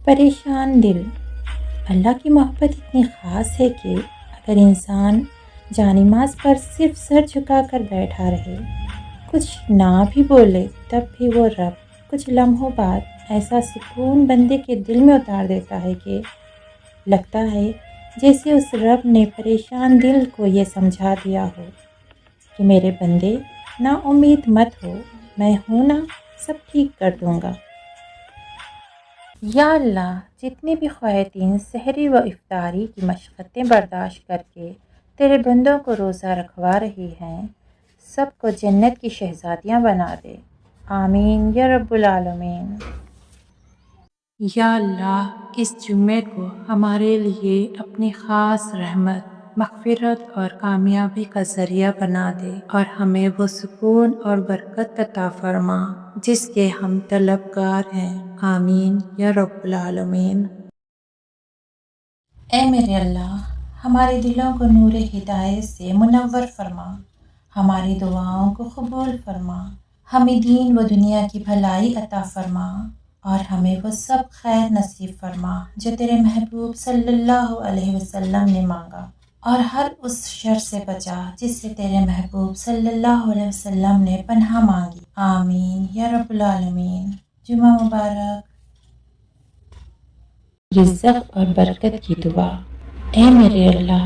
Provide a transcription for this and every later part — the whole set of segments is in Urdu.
پریشان دل۔ اللہ کی محبت اتنی خاص ہے کہ اگر انسان جانماز پر صرف سر جھکا کر بیٹھا رہے، کچھ نہ بھی بولے، تب بھی وہ رب کچھ لمحوں بعد ایسا سکون بندے کے دل میں اتار دیتا ہے کہ لگتا ہے جیسے اس رب نے پریشان دل کو یہ سمجھا دیا ہو کہ میرے بندے نا امید مت ہو، میں ہوں نا، سب ٹھیک کر دوں گا۔ یا اللہ، جتنی بھی خواتین سحری و افطاری کی مشقتیں برداشت کر کے تیرے بندوں کو روزہ رکھوا رہی ہیں، سب کو جنت کی شہزادیاں بنا دے، آمین یا رب العالمین۔ یا اللہ، اس جمعے کو ہمارے لیے اپنی خاص رحمت، مغفرت اور کامیابی کا ذریعہ بنا دے اور ہمیں وہ سکون اور برکت عطا فرما جس کے ہم طلبگار ہیں، آمین یا رب العالمین۔ اے میرے اللہ، ہمارے دلوں کو نور ہدایت سے منور فرما، ہماری دعاؤں کو قبول فرما، ہمیں دین و دنیا کی بھلائی عطا فرما اور ہمیں وہ سب خیر نصیب فرما جو تیرے محبوب صلی اللہ علیہ وسلم نے مانگا، اور ہر اس شر سے بچا جس سے تیرے محبوب صلی اللہ علیہ وسلم نے پناہ مانگی، آمین یا رب العالمین۔ جمعہ مبارک۔ رزق اور برکت کی دعا۔ اے میرے اللہ،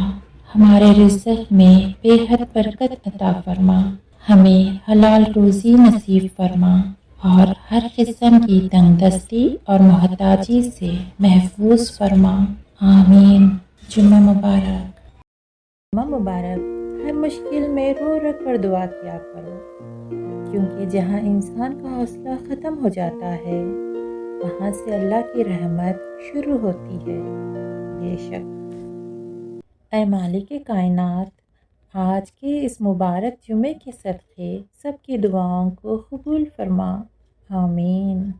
ہمارے رزق میں بے حد برکت عطا فرما، ہمیں حلال روزی نصیب فرما اور ہر قسم کی تنگ دستی اور محتاجی سے محفوظ فرما، آمین۔ جمعہ مبارک۔ جمعہ مبارک۔ ہر مشکل میں رو رو کر دعا کیا کرو، کیونکہ جہاں انسان کا حوصلہ ختم ہو جاتا ہے وہاں سے اللہ کی رحمت شروع ہوتی ہے، بے شک۔ اے مالک کائنات، آج کے اس مبارک جمعے کے صدقے سب کی دعاؤں کو قبول فرما، آمین۔